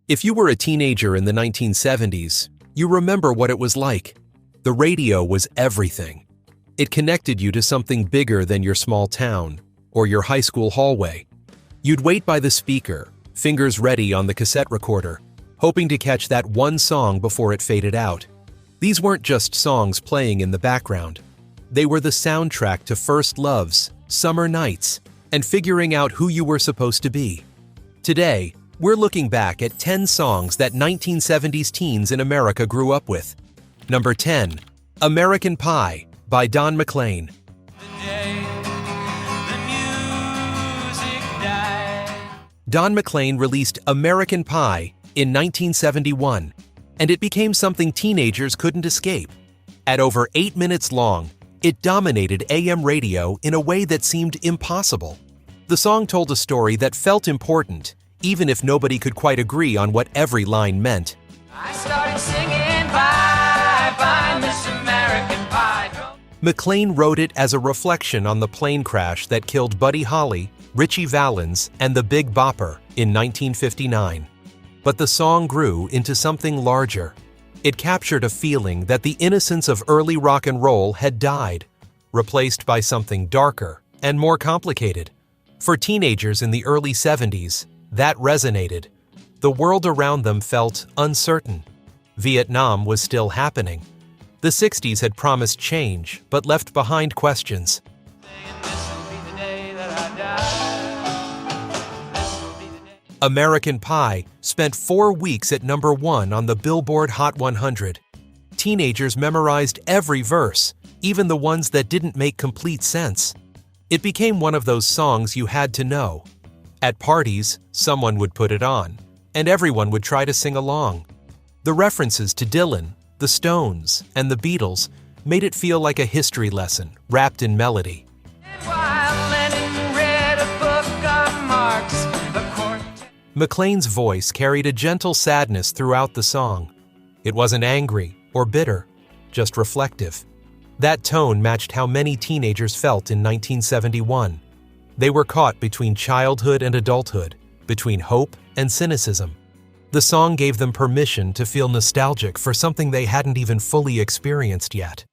If you were a teenager in the 1970s, you remember what it was like. The radio was everything. It connected you to something bigger than your small town or your high school hallway. You'd wait by the speaker, fingers ready on the cassette recorder, hoping to catch that one song before it faded out. These weren't just songs playing in the background. They were the soundtrack to first loves, summer nights, and figuring out who you were supposed to be. Today, we're looking back at 10 songs that 1970s teens in America grew up with. Number 10, American Pie by Don McLean. Don McLean released American Pie in 1971, and it became something teenagers couldn't escape. At over 8 minutes long, it dominated AM radio in a way that seemed impossible. The song told a story that felt important, even if nobody could quite agree on what every line meant. I started singing bye, bye, Miss American Pie. McLean wrote it as a reflection on the plane crash that killed Buddy Holly, Ritchie Valens, and the Big Bopper in 1959. But the song grew into something larger. It captured a feeling that the innocence of early rock and roll had died, replaced by something darker and more complicated. For teenagers in the early 70s, that resonated. The world around them felt uncertain. Vietnam was still happening. The 60s had promised change, but left behind questions. American Pie spent 4 weeks at number 1 on the Billboard Hot 100. Teenagers memorized every verse, even the ones that didn't make complete sense. It became one of those songs you had to know. At parties, someone would put it on, and everyone would try to sing along. The references to Dylan, the Stones, and the Beatles made it feel like a history lesson wrapped in melody. McLean's voice carried a gentle sadness throughout the song. It wasn't angry or bitter, just reflective. That tone matched how many teenagers felt in 1971. They were caught between childhood and adulthood, between hope and cynicism. The song gave them permission to feel nostalgic for something they hadn't even fully experienced yet.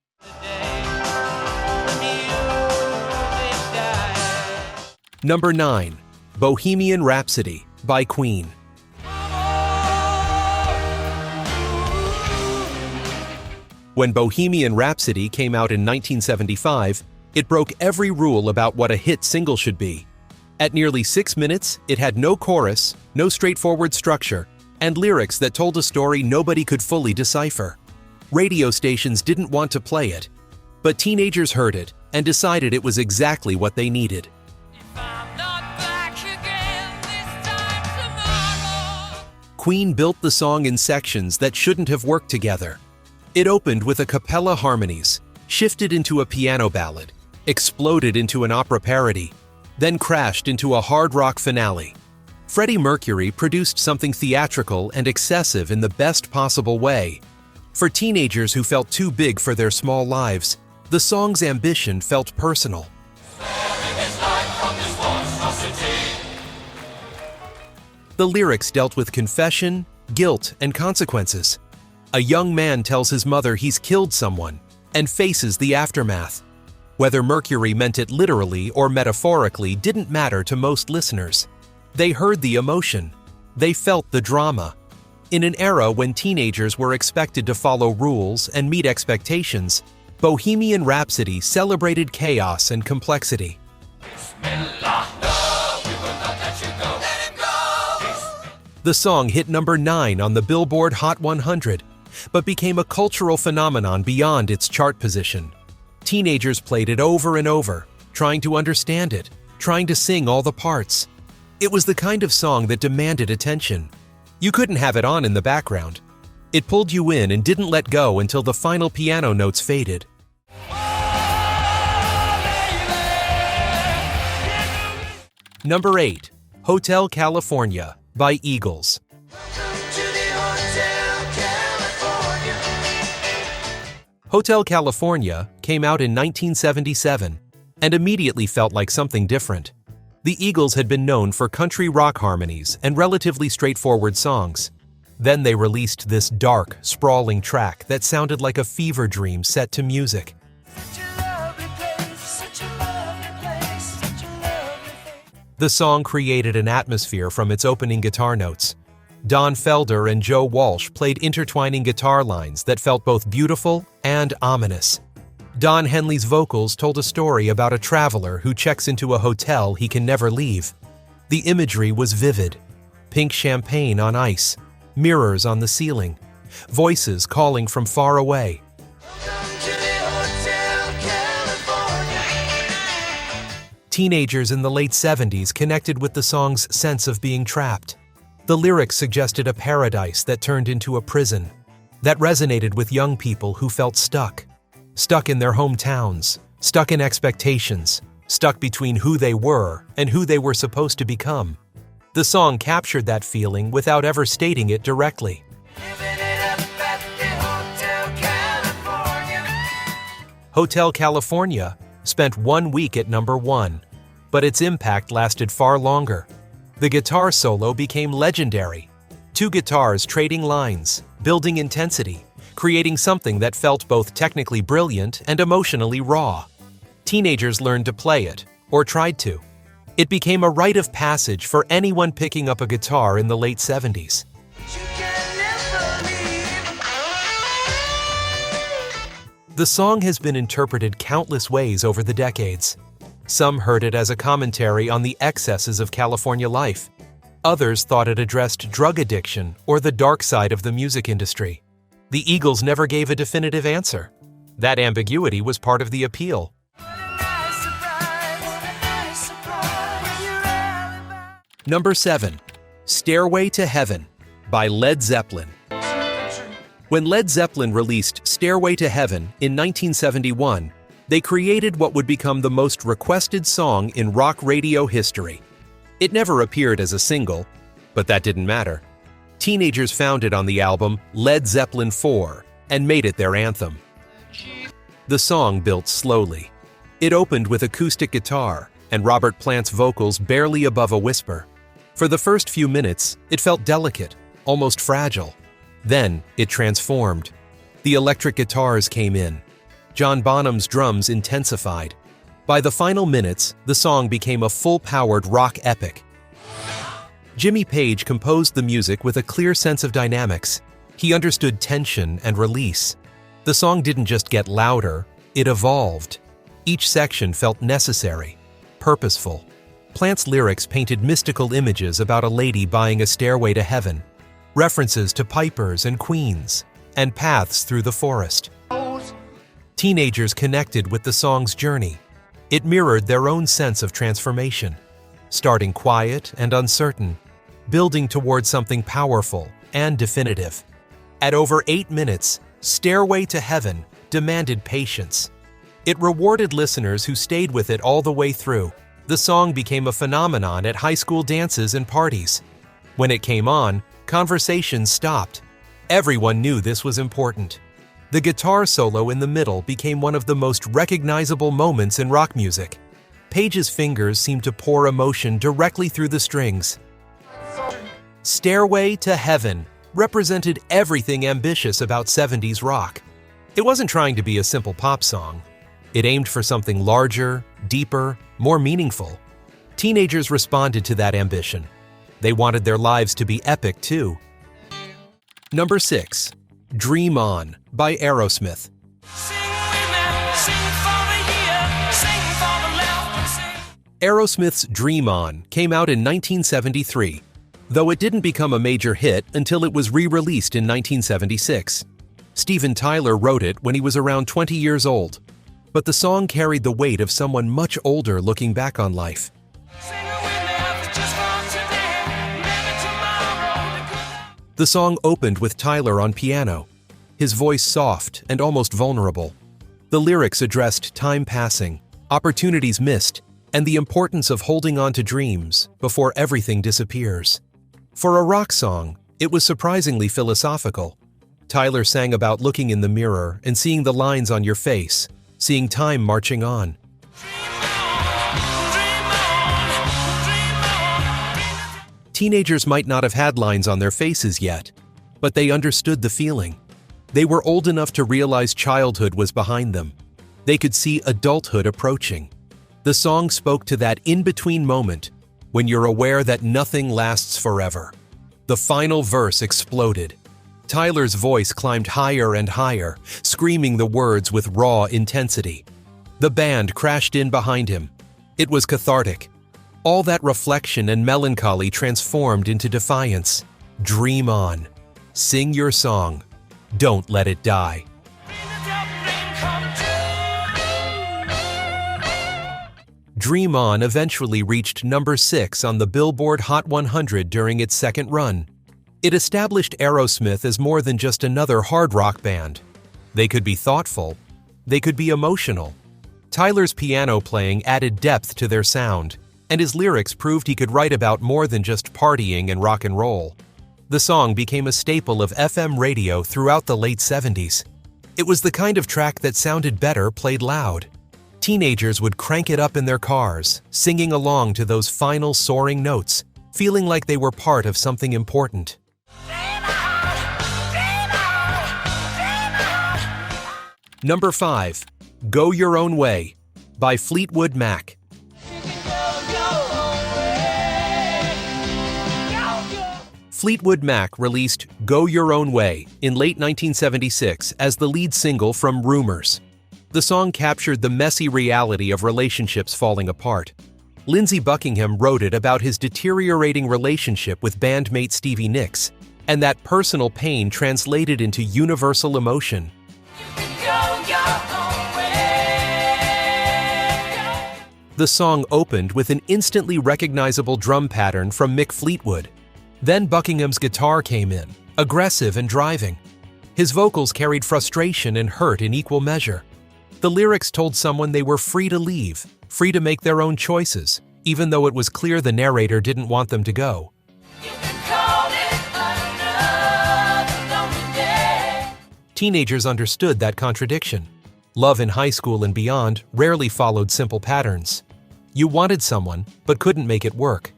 Number 9, Bohemian Rhapsody by Queen. When Bohemian Rhapsody came out in 1975, it broke every rule about what a hit single should be. At nearly 6 minutes, it had no chorus, no straightforward structure, and lyrics that told a story nobody could fully decipher. Radio stations didn't want to play it, but teenagers heard it and decided it was exactly what they needed. Queen built the song in sections that shouldn't have worked together. It opened with a cappella harmonies, shifted into a piano ballad, exploded into an opera parody, then crashed into a hard rock finale. Freddie Mercury produced something theatrical and excessive in the best possible way. For teenagers who felt too big for their small lives, the song's ambition felt personal. The lyrics dealt with confession, guilt, and consequences. A young man tells his mother he's killed someone and faces the aftermath. Whether Mercury meant it literally or metaphorically didn't matter to most listeners. They heard the emotion. They felt the drama. In an era when teenagers were expected to follow rules and meet expectations, Bohemian Rhapsody celebrated chaos and complexity. The song hit number 9 on the Billboard Hot 100, but became a cultural phenomenon beyond its chart position. Teenagers played it over and over, trying to understand it, trying to sing all the parts. It was the kind of song that demanded attention. You couldn't have it on in the background. It pulled you in and didn't let go until the final piano notes faded. Number 8, Hotel California by Eagles. Hotel California came out in 1977 and immediately felt like something different. The Eagles had been known for country rock harmonies and relatively straightforward songs. Then they released this dark, sprawling track that sounded like a fever dream set to music. The song created an atmosphere from its opening guitar notes. Don Felder and Joe Walsh played intertwining guitar lines that felt both beautiful and ominous. Don Henley's vocals told a story about a traveler who checks into a hotel he can never leave. The imagery was vivid. Pink champagne on ice, mirrors on the ceiling, voices calling from far away. Teenagers in the late 70s connected with the song's sense of being trapped. The lyrics suggested a paradise that turned into a prison. That resonated with young people who felt stuck. Stuck in their hometowns, stuck in expectations, stuck between who they were and who they were supposed to become. The song captured that feeling without ever stating it directly. Hotel California spent 1 week at number 1, but its impact lasted far longer. The guitar solo became legendary. 2 guitars trading lines, building intensity, creating something that felt both technically brilliant and emotionally raw. Teenagers learned to play it, or tried to. It became a rite of passage for anyone picking up a guitar in the late 70s. The song has been interpreted countless ways over the decades. Some heard it as a commentary on the excesses of California life. Others thought it addressed drug addiction or the dark side of the music industry. The Eagles never gave a definitive answer. That ambiguity was part of the appeal. Number 7. Stairway to Heaven by Led Zeppelin. When Led Zeppelin released Stairway to Heaven in 1971, they created what would become the most requested song in rock radio history. It never appeared as a single, but that didn't matter. Teenagers found it on the album Led Zeppelin 4 and made it their anthem. The song built slowly. It opened with acoustic guitar and Robert Plant's vocals barely above a whisper. For the first few minutes, it felt delicate, almost fragile. Then it transformed. The electric guitars came in. John Bonham's drums intensified. By the final minutes, the song became a full-powered rock epic. Jimmy Page composed the music with a clear sense of dynamics. He understood tension and release. The song didn't just get louder, it evolved. Each section felt necessary, purposeful. Plant's lyrics painted mystical images about a lady buying a stairway to heaven, references to pipers and queens, and paths through the forest. Teenagers connected with the song's journey. It mirrored their own sense of transformation, starting quiet and uncertain, building toward something powerful and definitive. At over 8 minutes, Stairway to Heaven demanded patience. It rewarded listeners who stayed with it all the way through. The song became a phenomenon at high school dances and parties. When it came on, conversations stopped. Everyone knew this was important. The guitar solo in the middle became one of the most recognizable moments in rock music. Page's fingers seemed to pour emotion directly through the strings. Stairway to Heaven represented everything ambitious about 70s rock. It wasn't trying to be a simple pop song. It aimed for something larger, deeper, more meaningful. Teenagers responded to that ambition. They wanted their lives to be epic too. Number 6. Dream On by Aerosmith. Aerosmith's Dream On came out in 1973, though it didn't become a major hit until it was re-released in 1976. Steven Tyler wrote it when he was around 20 years old, but the song carried the weight of someone much older looking back on life. The song opened with Tyler on piano, his voice soft and almost vulnerable. The lyrics addressed time passing, opportunities missed, and the importance of holding on to dreams before everything disappears. For a rock song, it was surprisingly philosophical. Tyler sang about looking in the mirror and seeing the lines on your face, seeing time marching on. Teenagers might not have had lines on their faces yet, But they understood the feeling. They were old enough to realize childhood was behind them. They could see adulthood approaching. The song spoke to that in-between moment when you're aware that nothing lasts forever. The final verse exploded. Tyler's voice climbed higher and higher, screaming the words with raw intensity. The band crashed in behind him. It was cathartic. All that reflection and melancholy transformed into defiance. Dream on. Sing your song. Don't let it die. Dream On eventually reached number 6 on the Billboard Hot 100 during its second run. It established Aerosmith as more than just another hard rock band. They could be thoughtful. They could be emotional. Tyler's piano playing added depth to their sound, and his lyrics proved he could write about more than just partying and rock and roll. The song became a staple of FM radio throughout the late 70s. It was the kind of track that sounded better played loud. Teenagers would crank it up in their cars, singing along to those final soaring notes, feeling like they were part of something important. Number 5. Go Your Own Way by Fleetwood Mac. Fleetwood Mac released Go Your Own Way in late 1976 as the lead single from Rumors. The song captured the messy reality of relationships falling apart. Lindsey Buckingham wrote it about his deteriorating relationship with bandmate Stevie Nicks, and that personal pain translated into universal emotion. The song opened with an instantly recognizable drum pattern from Mick Fleetwood. Then Buckingham's guitar came in, aggressive and driving. His vocals carried frustration and hurt in equal measure. The lyrics told someone they were free to leave, free to make their own choices, even though it was clear the narrator didn't want them to go. Teenagers understood that contradiction. Love in high school and beyond rarely followed simple patterns. You wanted someone, but couldn't make it work.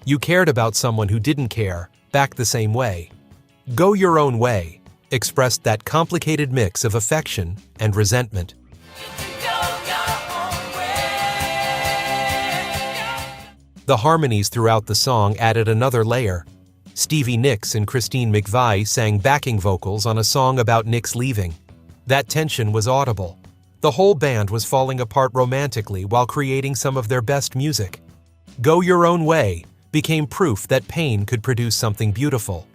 You cared about someone who didn't care, back the same way. Go Your Own Way expressed that complicated mix of affection and resentment. The harmonies throughout the song added another layer. Stevie Nicks and Christine McVie sang backing vocals on a song about Nicks leaving. That tension was audible. The whole band was falling apart romantically while creating some of their best music. Go Your Own Way became proof that pain could produce something beautiful.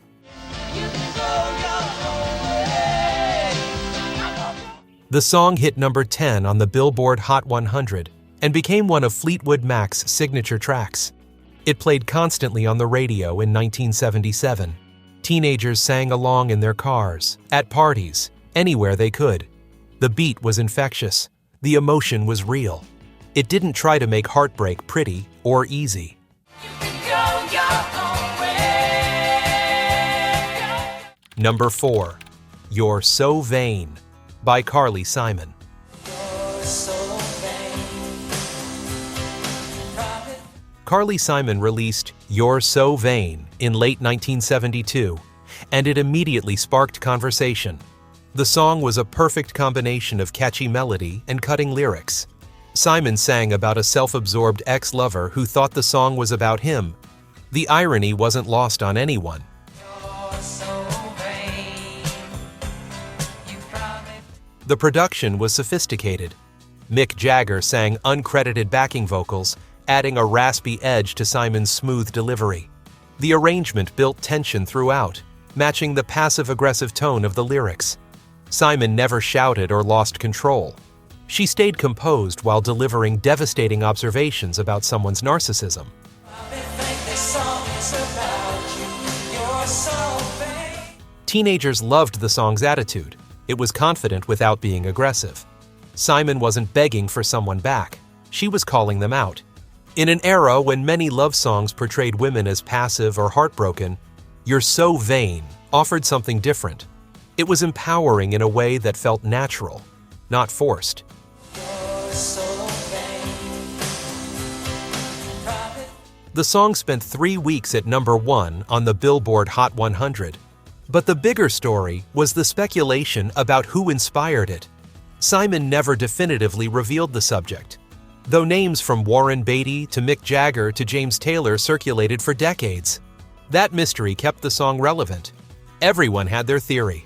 The song hit number 10 on the Billboard Hot 100 and became one of Fleetwood Mac's signature tracks. It played constantly on the radio in 1977. Teenagers sang along in their cars, at parties, anywhere they could. The beat was infectious. The emotion was real. It didn't try to make heartbreak pretty or easy. Number 4. You're So Vain by Carly Simon. Carly Simon released You're So Vain in late 1972, and it immediately sparked conversation. The song was a perfect combination of catchy melody and cutting lyrics. Simon sang about a self-absorbed ex-lover who thought the song was about him. The irony wasn't lost on anyone. The production was sophisticated. Mick Jagger sang uncredited backing vocals, adding a raspy edge to Simon's smooth delivery. The arrangement built tension throughout, matching the passive-aggressive tone of the lyrics. Simon never shouted or lost control. She stayed composed while delivering devastating observations about someone's narcissism. Teenagers loved the song's attitude. It was confident without being aggressive. Simon wasn't begging for someone back. She was calling them out. In an era when many love songs portrayed women as passive or heartbroken, You're So Vain offered something different. It was empowering in a way that felt natural, not forced. The song spent 3 weeks at number 1 on the Billboard Hot 100. But the bigger story was the speculation about who inspired it. Simon never definitively revealed the subject, though names from Warren Beatty to Mick Jagger to James Taylor circulated for decades. That mystery kept the song relevant. Everyone had their theory.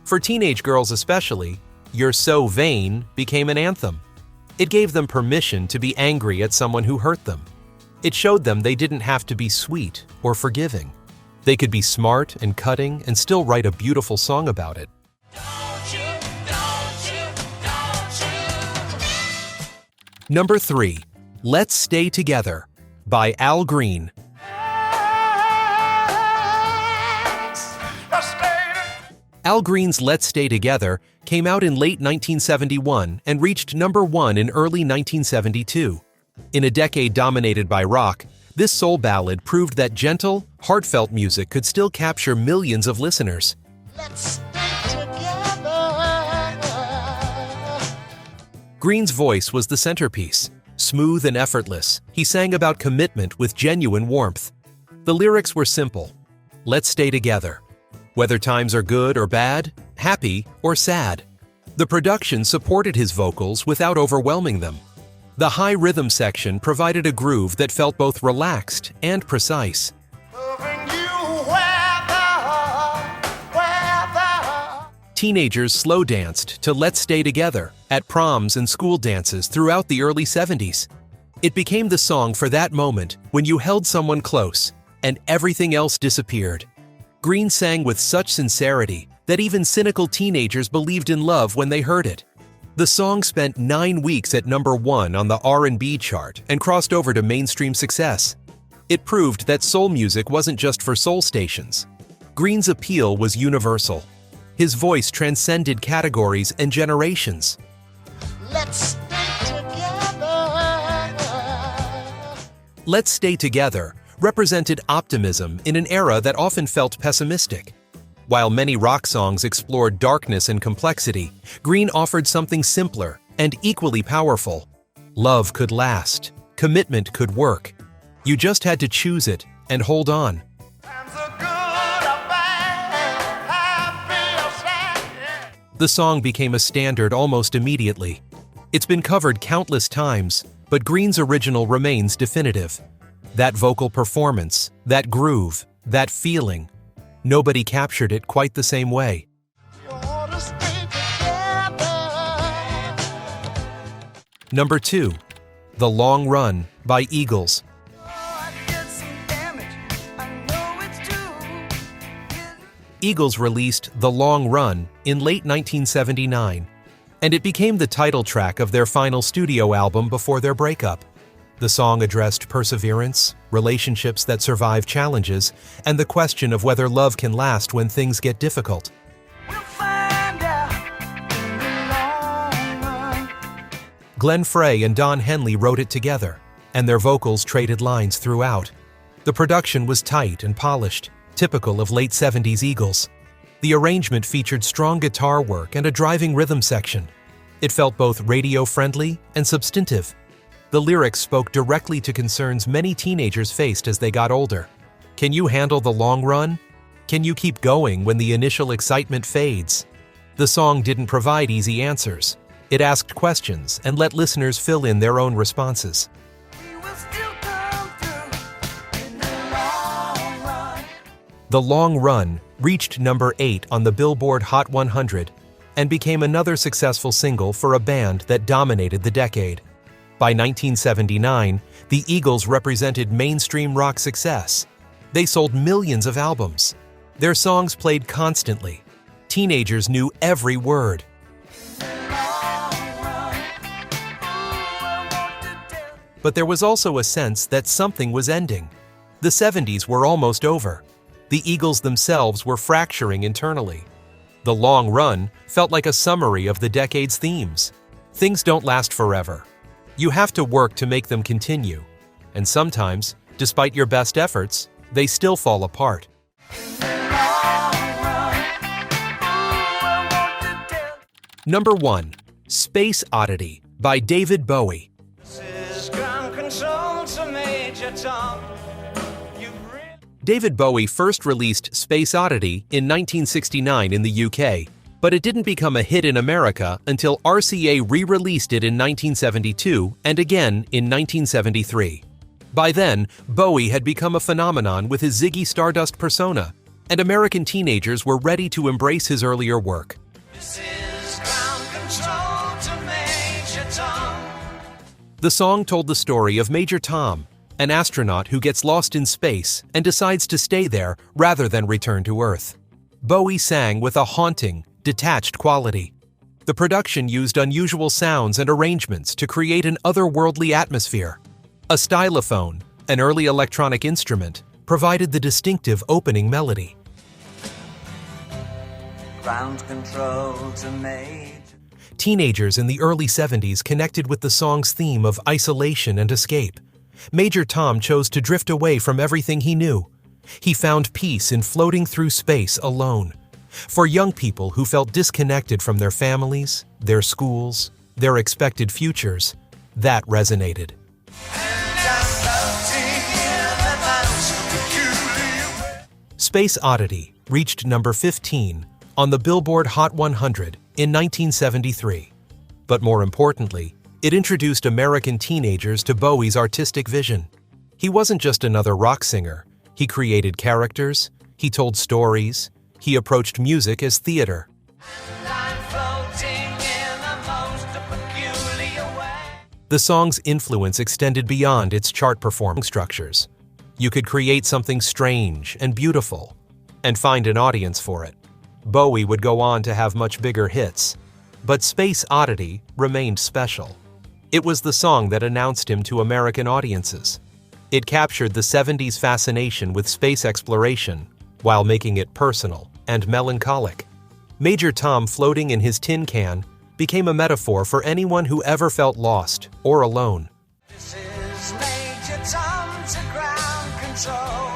For teenage girls especially, "You're So Vain" became an anthem. It gave them permission to be angry at someone who hurt them. It showed them they didn't have to be sweet or forgiving. They could be smart and cutting and still write a beautiful song about it. Number 3. Let's Stay Together by Al Green. Al Green's Let's Stay Together came out in late 1971 and reached number 1 in early 1972. In a decade dominated by rock, this soul ballad proved that gentle, heartfelt music could still capture millions of listeners. Let's stay together. Green's voice was the centerpiece. Smooth and effortless, he sang about commitment with genuine warmth. The lyrics were simple. Let's stay together. Whether times are good or bad, happy or sad. The production supported his vocals without overwhelming them. The high rhythm section provided a groove that felt both relaxed and precise. Teenagers slow danced to Let's Stay Together at proms and school dances throughout the early 70s. It became the song for that moment when you held someone close and everything else disappeared. Green sang with such sincerity that even cynical teenagers believed in love when they heard it. The song spent 9 weeks at number 1 on the R&B chart and crossed over to mainstream success. It proved that soul music wasn't just for soul stations. Green's appeal was universal. His voice transcended categories and generations. Let's stay together. Let's Stay Together represented optimism in an era that often felt pessimistic. While many rock songs explored darkness and complexity, Green offered something simpler and equally powerful. Love could last. Commitment could work. You just had to choose it and hold on. The song became a standard almost immediately. It's been covered countless times, but Green's original remains definitive. That vocal performance, that groove, that feeling, nobody captured it quite the same way. Number 2. The Long Run by Eagles. Eagles released The Long Run in late 1979, and it became the title track of their final studio album before their breakup. The song addressed perseverance, relationships that survive challenges, and the question of whether love can last when things get difficult. Glenn Frey and Don Henley wrote it together, and their vocals traded lines throughout. The production was tight and polished, typical of late 70s Eagles. The arrangement featured strong guitar work and a driving rhythm section. It felt both radio-friendly and substantive. The lyrics spoke directly to concerns many teenagers faced as they got older. Can you handle the long run? Can you keep going when the initial excitement fades? The song didn't provide easy answers. It asked questions and let listeners fill in their own responses. The Long Run reached number 8 on the Billboard Hot 100 and became another successful single for a band that dominated the decade. By 1979, the Eagles represented mainstream rock success. They sold millions of albums. Their songs played constantly. Teenagers knew every word. But there was also a sense that something was ending. The 70s were almost over. The Eagles themselves were fracturing internally. The Long Run felt like a summary of the decade's themes. Things don't last forever. You have to work to make them continue. And sometimes, despite your best efforts, they still fall apart. Number 1. Space Oddity by David Bowie. This is ground control to Major Tom. David Bowie first released Space Oddity in 1969 in the UK, but it didn't become a hit in America until RCA re-released it in 1972 and again in 1973. By then, Bowie had become a phenomenon with his Ziggy Stardust persona, and American teenagers were ready to embrace his earlier work. This is ground control to Major Tom. The song told the story of Major Tom, an astronaut who gets lost in space and decides to stay there rather than return to Earth. Bowie sang with a haunting, detached quality. The production used unusual sounds and arrangements to create an otherworldly atmosphere. A stylophone, an early electronic instrument, provided the distinctive opening melody. Ground control to Major. Teenagers in the early 70s connected with the song's theme of isolation and escape. Major Tom chose to drift away from everything he knew. He found peace in floating through space alone. For young people who felt disconnected from their families, their schools, their expected futures, that resonated. Space Oddity reached number 15 on the Billboard Hot 100 in 1973. But more importantly, it introduced American teenagers to Bowie's artistic vision. He wasn't just another rock singer. He created characters, he told stories, he approached music as theater. The song's influence extended beyond its chart performance structures. You could create something strange and beautiful, and find an audience for it. Bowie would go on to have much bigger hits, but Space Oddity remained special. It was the song that announced him to American audiences. It captured the 70s fascination with space exploration while making it personal and melancholic. Major Tom floating in his tin can became a metaphor for anyone who ever felt lost or alone. This is Major Tom to ground control.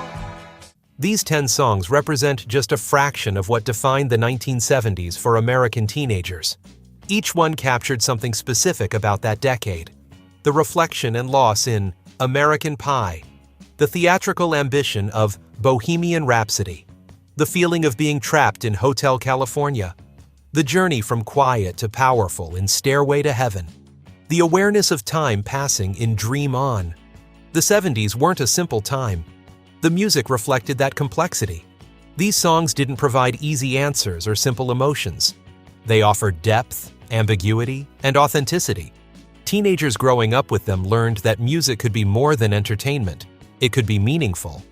These 10 songs represent just a fraction of what defined the 1970s for American teenagers. Each one captured something specific about that decade. The reflection and loss in American Pie, the theatrical ambition of Bohemian Rhapsody, the feeling of being trapped in Hotel California, the journey from quiet to powerful in Stairway to Heaven, the awareness of time passing in Dream On. The 70s weren't a simple time. The music reflected that complexity. These songs didn't provide easy answers or simple emotions. They offered depth, ambiguity, and authenticity. Teenagers growing up with them learned that music could be more than entertainment. It could be meaningful.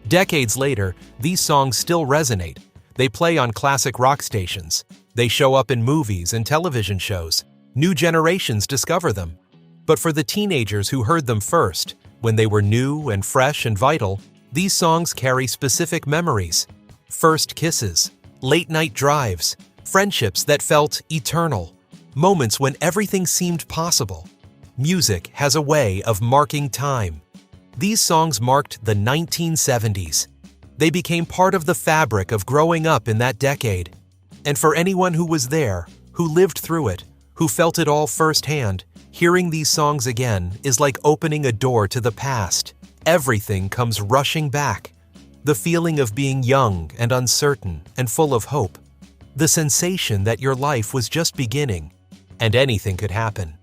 Decades later, these songs still resonate. They play on classic rock stations. They show up in movies and television shows. New generations discover them. But for the teenagers who heard them first, when they were new and fresh and vital, these songs carry specific memories. First kisses, late-night drives, friendships that felt eternal, moments when everything seemed possible. Music has a way of marking time. These songs marked the 1970s. They became part of the fabric of growing up in that decade. And for anyone who was there, who lived through it, who felt it all firsthand, hearing these songs again is like opening a door to the past. Everything comes rushing back. The feeling of being young and uncertain and full of hope. The sensation that your life was just beginning, and anything could happen.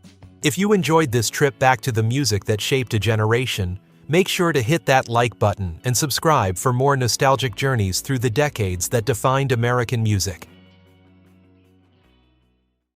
If you enjoyed this trip back to the music that shaped a generation, make sure to hit that like button and subscribe for more nostalgic journeys through the decades that defined American music.